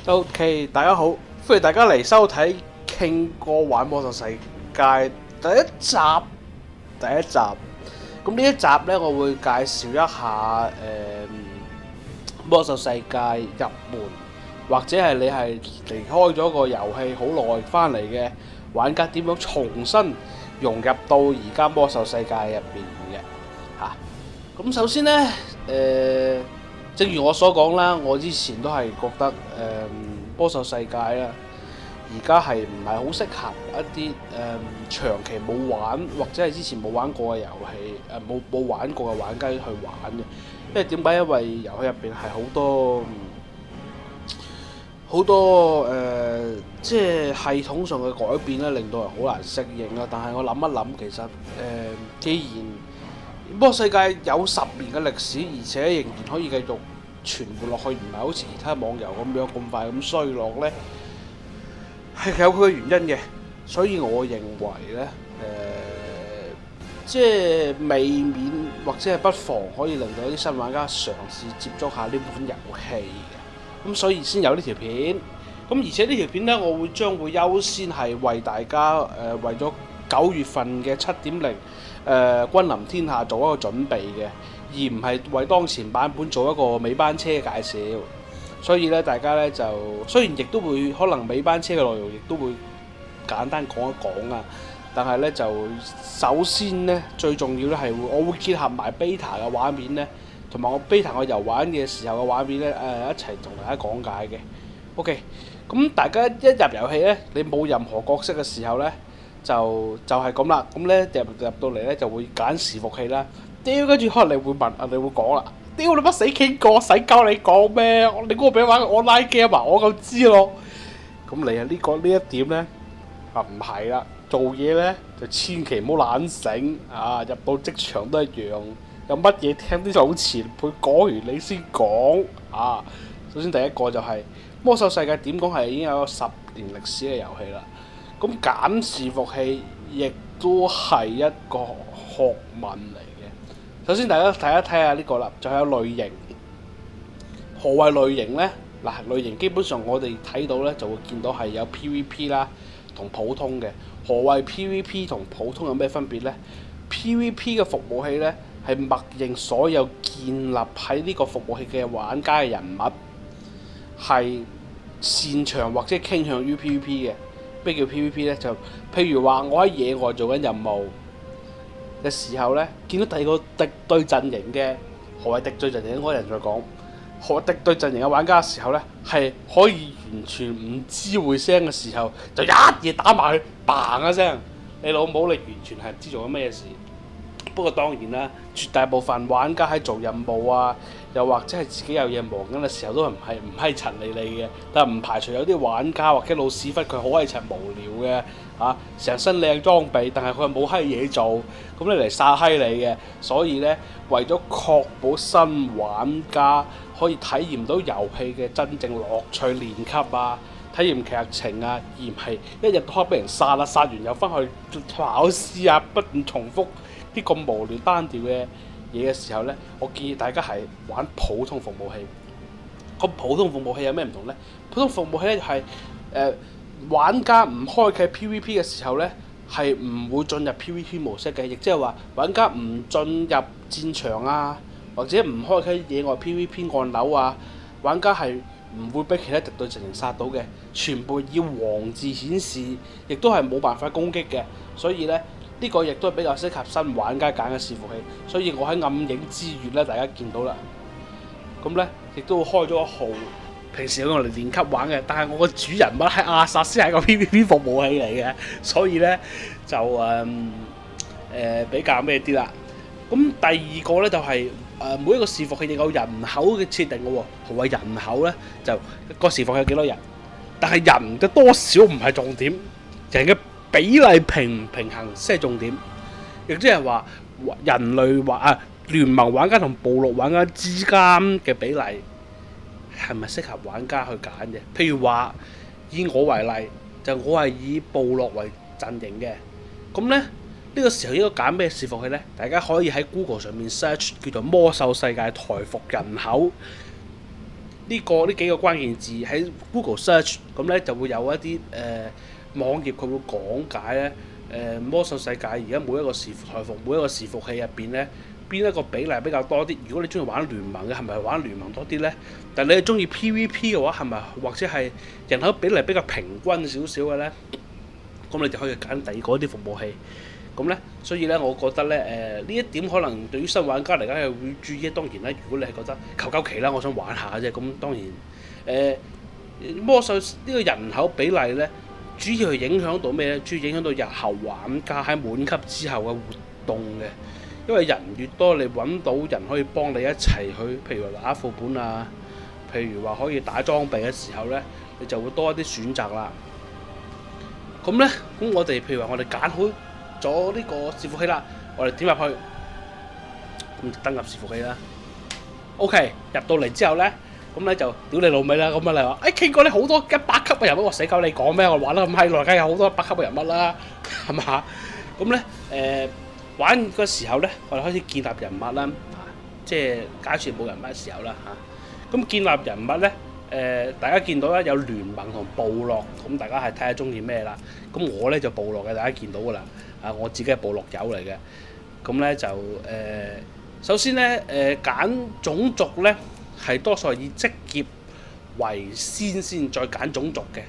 OK，大家好，歡迎大家嚟收睇傾歌玩魔獸世界第一集。咁呢一集呢，我會介紹一下魔獸世界入門，或者係你係離開咗個遊戲好耐翻嚟嘅玩家點樣重新融入到而家魔獸世界入邊嘅嚇。咁首先呢，正如我所講啦，我之前都係覺得魔獸世界啦，而家係唔係好適合一啲長期冇玩或者係之前冇玩過嘅遊戲，冇玩過嘅玩家去玩嘅。因為點解？因為遊戲入邊係好多即係系統上嘅改變咧，令到人好難適應啦。但係我諗一諗，其實既然魔獸世界有10年嘅歷史，而且仍然可以繼續傳播落去，唔係好似其他網遊咁樣咁快咁衰落呢，係有佢嘅原因嘅。所以我認為呢，即係未免或者係不妨可以令到啲新玩家嘗試接觸下呢款遊戲嘅。咁所以先有呢條片。咁而且呢條片呢，我將會優先係為大家為咗9月份嘅7.0君臨天下做一個準備嘅，而唔係為當前版本做一個尾班車介紹。所以咧，大家咧就雖然亦都會可能尾班車嘅內容亦都會簡單講一講啊，但係咧就首先咧最重要咧係我會結合埋 beta 嘅畫面咧，同埋我 beta 我遊玩嘅時候嘅畫面咧一齊同大家講解嘅。OK， 咁大家一入遊戲咧，你冇任何角色嘅時候咧，就係咁啦。咁咧入到嚟咧就會揀伺服器啦。屌，跟住可能你會問你會講啦。屌你乜死傾過，使教你講咩？你估我俾玩個 online game 啊？我夠知咯。咁你啊呢一點咧唔係啦，做嘢咧就千祈唔好懶醒啊！入到職場都一樣，有乜嘢聽啲老前輩講完你先講啊。首先第一個就係魔獸世界點講係已經有10年歷史嘅遊戲啦。咁揀伺服器亦都係一個學問嚟嘅。首先大家睇下呢個啦，就係有類型。何謂類型呢？嗱，類型基本上我哋睇到呢就會見到係有 PVP 啦同普通嘅。何謂 PVP 同普通有咩分別呢？ PVP 嘅服務器呢係默認所有建立喺呢個服務器嘅玩家嘅人物係擅長或者傾向於 PVP 嘅。咩叫 PVP 呢？就譬如話我喺野外做緊任務嘅時候呢，見到第二個敵對陣營嘅，何謂敵對陣營？嗰人再講何謂敵對陣營嘅玩家嘅時候呢，係可以完全唔知會聲嘅時候，就一嘢打埋去，嘭一聲，你老母你完全係唔知做緊咩事。不過當然啦，絕大部分玩家喺做任務啊，又或者係自己有嘢忙緊嘅時候，都係唔閪塵理嘅。但係唔排除有啲玩家或者老屎忽佢好閪塵無聊嘅嚇，成身靚裝備，但係佢冇閪嘢做，咁你嚟殺閪你嘅。所以呢，為咗確保新玩家可以體驗到遊戲嘅真正樂趣、練級啊、體驗劇情啊，而唔係一日到黑俾人殺啦，殺完又翻去考試啊，不斷重複啲咁無聊單調嘅嘢嘅時候呢，我建議大家係玩普通服務器。咁普通服務器有咩唔同呢？普通服務器咧就係玩家唔開啟 PVP 嘅時候呢，係唔會進入 PVP 模式嘅，亦即係話玩家唔進入戰場啊，或者唔開啟野外 PVP 按鈕啊，玩家係唔會俾其他敵對陣營殺到嘅，全部以黃字顯示，亦都係冇辦法攻擊嘅。所以呢，呢個亦都係比較適合新玩家揀嘅伺服器。所以我喺暗影之月咧，大家見到啦，咁呢，亦都開咗一號，平時用嚟練級玩嘅。但係我個主人物係阿薩斯，係個 PVP 服務器嚟嘅，所以呢，就比較咩啲啦。咁第二個呢，就係每一個伺服器亦有人口嘅設定嘅喎。何謂人口呢？就個伺服器有幾多人，但係人嘅多少唔係重點，人嘅比例平唔平衡先係重點。亦即係話人類聯盟玩家同部落玩家之間嘅比例係咪適合玩家去揀嘅？譬如話以我為例，就我係以部落為陣營嘅，咁呢，呢個時候應該揀咩伺服器呢？大家可以喺 Google 上面 search 叫做魔獸世界台服人口，呢幾個關鍵字喺 Google Search， 咁咧就會有一啲網頁佢會講解咧魔獸世界而家每一個伺服器入邊咧邊一個比例比較多啲。如果你中意玩聯盟嘅，係咪玩聯盟多啲咧？但係你係中意 PVP 嘅話，係咪或者係人口比例比較平均少少嘅咧？咁你就可以揀第二嗰啲服務器。咁咧，所以咧，我覺得咧，呢一點可能對於新玩家嚟講係會注意。當然咧，如果你係覺得求鳩其啦，我想玩下啫，咁當然魔獸呢個人口比例咧，主要係影響到咩咧？主要影響到日後玩家喺滿級之後嘅活動嘅，因為人越多，你揾到人可以幫你一齊去，譬如話打副本啊，譬如話可以打裝備嘅時候咧，你就會多一啲選擇啦。咁咧，咁我哋譬如話我哋揀好咗呢個伺服器啦，我哋點入去，咁登入伺服器啦。OK， 入到嚟之後咧，咁咧就屌你老味啦。咁啊你話，傾過你好多100級嘅人物，我死鳩你講咩？我玩得咁閪耐，梗係有好多100級嘅人物啦，係嘛？咁咧玩嘅時候咧，我哋開始建立人物啦，即係假設冇人物嘅時候啦嚇。咁建立人物咧，大家見到啦，有聯盟同部落，咁大家係睇下中意咩啦。咁我咧就部落嘅，大家見到噶啦。我自己係部落友嚟嘅。咁咧就首先咧揀種族咧係多數係以職業為先，再揀種族嘅。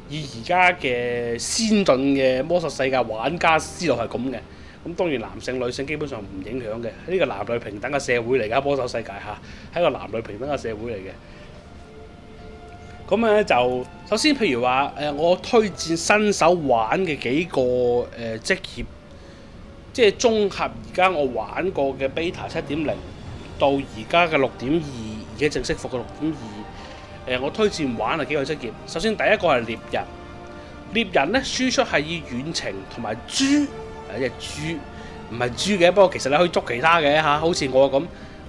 以而家嘅先進嘅魔獸世界玩家思路係咁嘅。咁當然男性女性基本上唔影響嘅，呢個男女平等嘅社會嚟㗎，魔獸世界嚇係一個男女平等嘅社會嚟嘅。咁咧就首先譬如話我推薦新手玩嘅幾個職業，即係綜合而家我玩過嘅 Beta 7.0到而家嘅6.2，而家正式服嘅6.2。我推薦玩係幾個職業。首先第一個係獵人，獵人咧輸出係以遠程同埋豬，即係豬唔係豬嘅，不過其實你可以捉其他嘅嚇，好似我咁。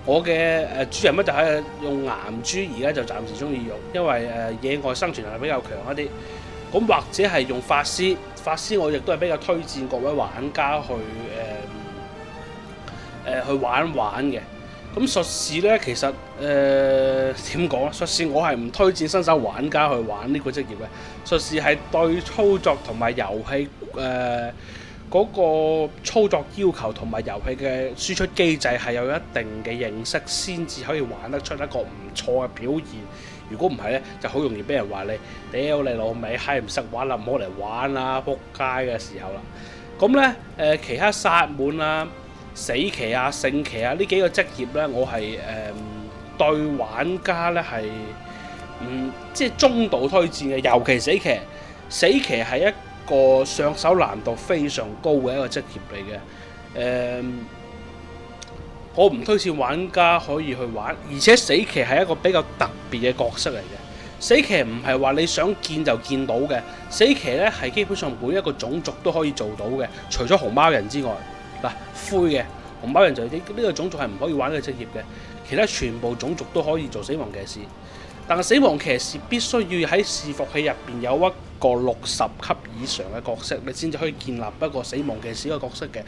我嘅主人物就係用岩豬，而家就暫時中意用，因為野外生存能力比較強一啲。咁或者係用法師，我亦都係比較推薦各位玩家去玩嘅。咁術士咧，其實點講？術士我係唔推薦新手玩家去玩呢個職業嘅。術士係對操作同埋遊戲嗰個操作要求同埋遊戲嘅輸出機制係有一定嘅認識，先至可以玩得出一個唔錯嘅表現。如果唔係咧，就好容易俾人話你屌你老味，閪唔識玩啦，唔好嚟玩啦，撲街嘅時候啦。咁咧其他薩滿啊、死騎啊、聖騎啊呢幾個職業咧，我係對玩家咧係即係中度推薦嘅，尤其死騎係一個上手難度非常高嘅一個職業嚟嘅。我唔推薦玩家可以去玩，而且死騎係一個比較特別嘅角色嚟嘅。死騎唔係話你想見就見到嘅，死騎咧係基本上每一個種族都可以做到嘅，除咗紅貓人之外。灰嘅紅貓人就呢個種族係唔可以玩呢個職業嘅，其他全部種族都可以做死亡騎士。但係死亡騎士必須要喺伺服器入邊有一個60級以上嘅角色，你先至可以建立一個死亡騎士嘅角色嘅。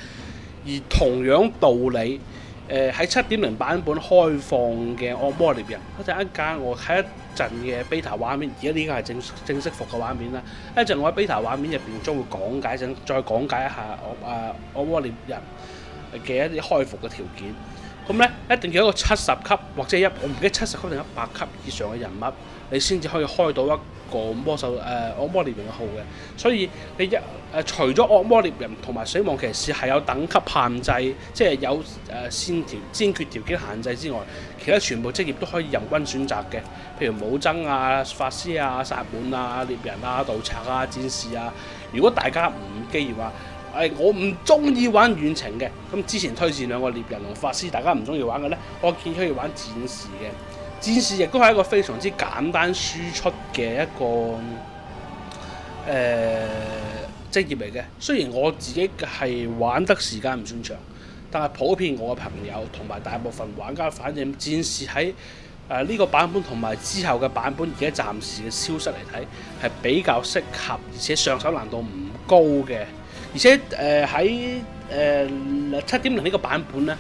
而同樣道理，喺7.0版本開放嘅惡魔獵人，一陣間我喺一陣嘅 beta 畫面，而家呢個係正式服嘅畫面啦。一陣我喺 beta 畫面入邊將會再講解一下惡魔獵人嘅一啲開服嘅條件。咁咧一定要一個70級或者我唔記得70級定100級以上嘅人物，你先至可以開到一個惡魔獵人嘅號嘅。所以你除咗惡魔獵人同埋死亡騎士係有等級限制，即係有先決條件限制之外，其他全部職業都可以任君選擇嘅。譬如武僧啊、法師啊、薩滿啊、獵人啊、盜賊啊、戰士啊。如果大家唔既然話我唔中意玩遠程嘅，咁之前推薦兩個獵人同法師，大家唔中意玩嘅呢，我建議可以玩戰士嘅。戰士亦都係一個非常之簡單輸出嘅一個職業嚟嘅。雖然我自己係玩得時間唔算長，但係普遍我嘅朋友同埋大部分玩家反映，戰士喺呢個版本同埋之後嘅版本，而家暫時嘅消息嚟睇係比較適合，而且上手難度唔高嘅。而且喺7.0呢個版本咧，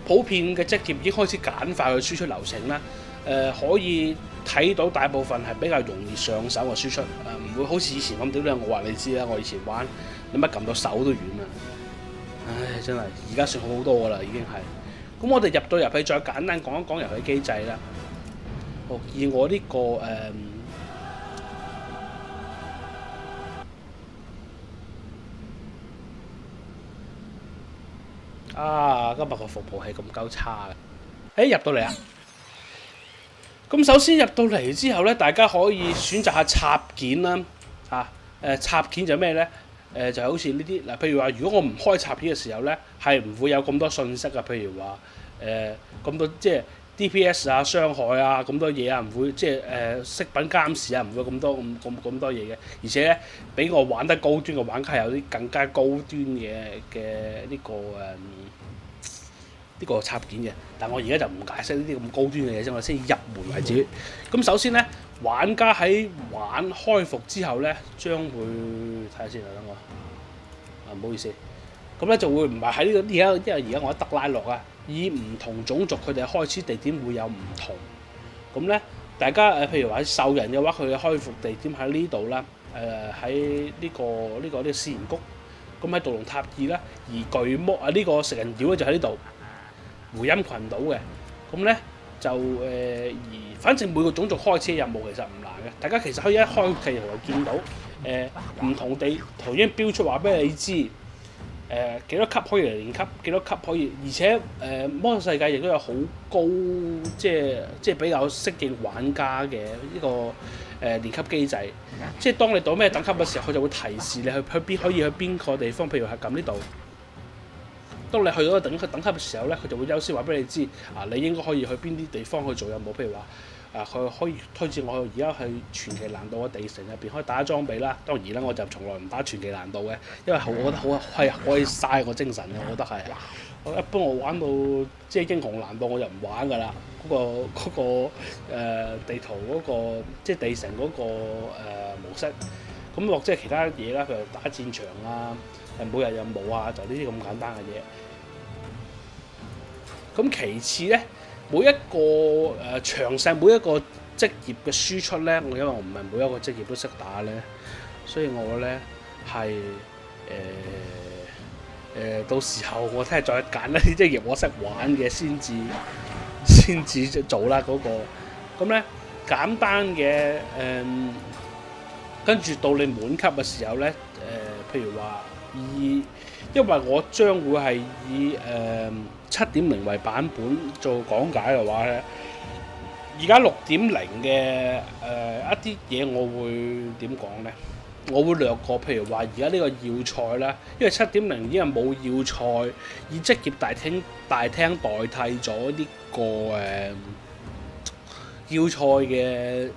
普遍嘅職業已經開始簡化佢輸出流程啦。可以睇到大部分係比較容易上手嘅輸出，唔會好似以前咁屌你，我話你知啦，我以前玩你乜撳到手都軟啊！唉，真係而家算好好多噶啦，已經係。咁我哋入到遊戲再簡單講一講遊戲機制啦。好，以我呢、個今日個服務係咁鳩差嘅。入到嚟啊！咁首先入到嚟之後咧，大家可以選擇下插件啦。插件就咩咧？就好似呢啲嗱，譬如話，如果我唔開插件嘅時候咧，係唔會有咁多信息啊。譬如話咁多即係 DPS 啊、傷害啊咁多嘢啊，唔會即係飾品監視啊，唔會咁多嘢嘅。而且咧，比我玩得高端嘅玩家有啲更加高端嘅呢個插件嘅，但我而家就唔解釋呢啲咁高端嘅嘢先，我先入門為主。咁首先咧，玩家喺玩開服之後咧，將會睇下先啊，等我唔好意思。咁咧就會唔係喺呢個因為而家我喺德拉諾啊，以唔同種族佢哋開始地點會有唔同。咁咧，大家譬如話獸人嘅話，佢嘅開服地點喺呢度啦，喺呢個試驗谷。咁喺杜龍塔爾啦，而巨魔呢個食人妖咧就喺呢度。回音群島嘅，咁咧就反正每個種族開始嘅任務其實唔難嘅，大家其實可以一開劇就見到唔同地圖已經標出話俾你知，幾多級可以嚟連級，幾多級可以，而且魔獸世界亦都有好高，即係比較適應玩家嘅呢個連級機制，即係當你到咩等級嘅時候，佢就會提示你可以去邊個地方，譬如係撳呢度。當你去到等級嘅時候咧，佢就會優先話俾你知，你應該可以去邊啲地方去做任務。譬如話，佢可以推薦我而家去傳奇難度嘅地城入邊可以打裝備啦。當然啦，我就從來唔打傳奇難度嘅，因為我覺得好係可以嘥我精神嘅。我覺得係，一般我玩到即係英雄難度我就唔玩㗎啦。嗰個地圖嗰個即係地城嗰個模式，咁或者係其他嘢啦，譬如打戰場啊。每日任務啊，就呢啲咁簡單嘅嘢。咁其次咧，每一個詳細每一個職業嘅輸出咧，因為我唔係每一個職業都識打咧，所以我咧係到時候我聽日再揀一啲職業我識玩嘅先至做啦嗰個。咁咧簡單嘅跟住到你滿級嘅時候咧，譬如話。因為我將會係以7.0為版本做講解嘅話咧，而家6.0嘅一啲嘢我會點講咧？我會略過，譬如話而家呢個要塞啦，因為7.0已經係冇要塞，以職業大廳代替咗呢個要塞嘅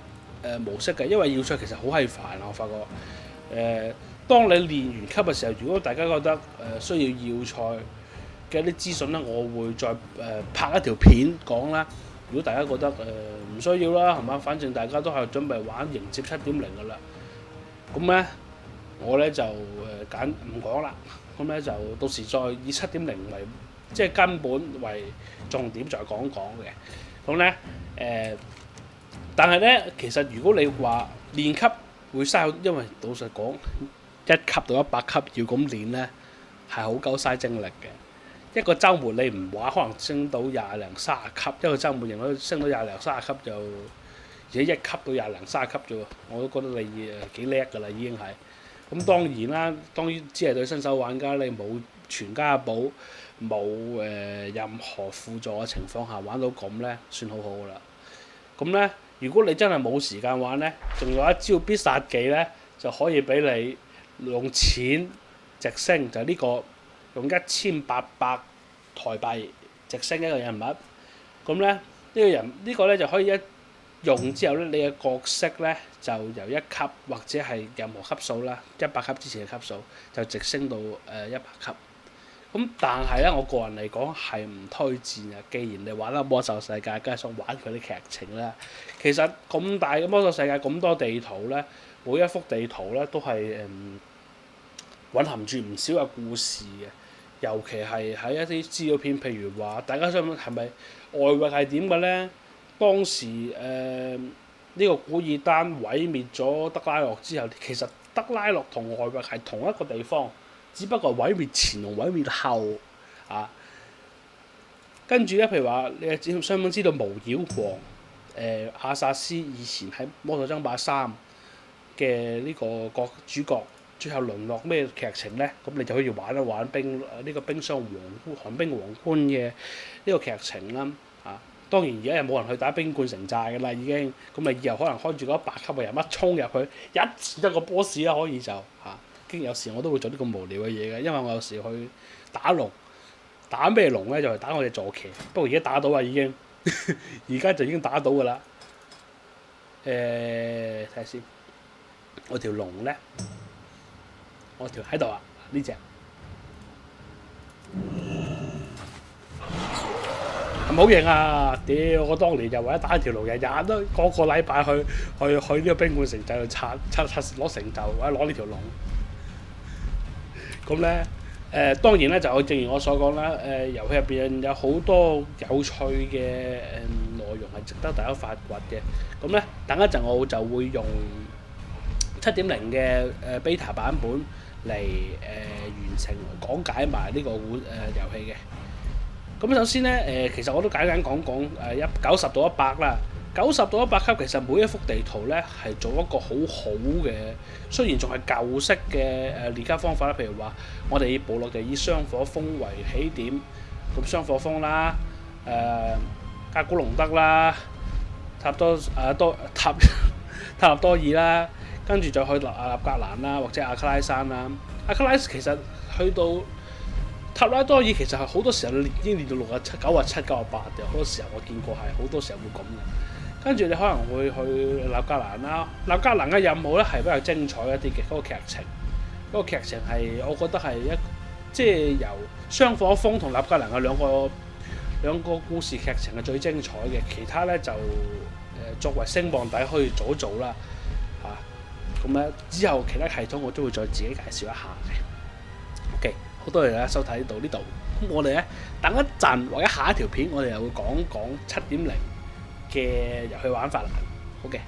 模式嘅，因為要塞其實好閪煩啊，我發覺當你練完級嘅時候，如果大家覺得需要要塞嘅一啲資訊咧，我會再拍一條片講啦。如果大家覺得唔需要啦，係嘛？反正大家都係準備玩迎接7.0㗎啦。咁咧，我咧就揀唔講啦。咁咧就到時再以7.0為即係根本為重點再講嘅。咁咧但係咧其實如果你話練級會嘥，因為老實講。1級到100級要咁練咧，係好鳩嘥精力嘅。一個週末你唔玩，可能升到20零30級，一個週末型升到20零30級就，而且1級到20零30級啫喎，我都覺得你幾叻㗎啦，已經係。咁當然啦，只係對新手玩家，你冇全家寶，冇任何輔助嘅情況下玩到咁咧，算好好㗎啦。咁咧，如果你真係冇時間玩咧，仲有一招必殺技咧，就可以俾你。用錢直升就呢個用1800台幣直升一個人物，咁咧呢個咧就可以一用之後咧，你嘅角色咧就由1級或者係任何級數啦，100級之前嘅級數就直升到100級。咁但係咧，我個人嚟講係唔推薦嘅。既然你玩得魔獸世界，梗係想玩佢啲劇情啦。其實咁大嘅魔獸世界咁多地圖咧，每一幅地圖咧都係蘊含住唔少嘅故事嘅，尤其係喺一啲資料片，譬如話大家想問係咪外域係點嘅咧？當時呢個古爾丹毀滅咗德拉洛之後，其實德拉洛同外域係同一個地方，只不過毀滅前同毀滅後啊。跟住咧，譬如話你係雙方知道無妖王阿薩斯以前喺《魔獸爭霸3》嘅呢個主角，最後淪落咩劇情咧？咁你就可以玩一玩呢個冰霜寒冰皇冠嘅呢個劇情啦。啊，當然而家又冇人去打冰冠城寨㗎啦，已經。咁啊，以後可能開住嗰100級嘅人物衝入去，一次得個 boss 啦，可以就嚇。經有時我都會做啲咁無聊嘅嘢嘅，因為我有時去打龍。打咩龍咧？就係打我隻坐騎，不過而家打到啊已經，而家就已經打到㗎啦。睇下先，我條龍咧，我條喺度啊，呢隻係咪好型啊？屌！我當年就為咗打條龍，日日都個禮拜去呢個冰冠城寨度刷攞成就，或者攞呢條龍。咁咧。當然咧，就正如我所講啦，遊戲入邊有好多有趣嘅內容係值得大家發掘嘅。咁咧，等一陣我就會用7.0嘅beta 版本嚟完成講解埋呢個遊戲嘅。咁首先咧，其實我都簡單講90到100啦。90到100級其實每一幅地圖咧係做一個好好嘅，雖然仲係舊式嘅列卡方法啦。譬如話，我哋部落就以雙火峰為起點，咁雙火峰啦，加古隆德啦，塔納多爾啦，跟住就去納格蘭啦，或者阿卡拉山啦。阿卡拉其實去到塔拉多爾其實係好多時候已經練到67、97、98嘅，好多時候我見過係好多時候會咁嘅。跟住你可能會去納格蘭啦，納格蘭嘅任務咧係比較精彩一啲嘅，嗰個劇情，嗰個劇情係我覺得係即係由雙火峰同納格蘭嘅兩個故事劇情係最精彩嘅，其他咧就作為聲望底可以早做啦嚇。咁咧之後其他系統我都會再自己介紹一下嘅。OK， 好多謝大家收睇到呢度，咁我哋咧等一陣或者下一條片我哋又會講7.0嘅遊戲玩法啦。好嘅。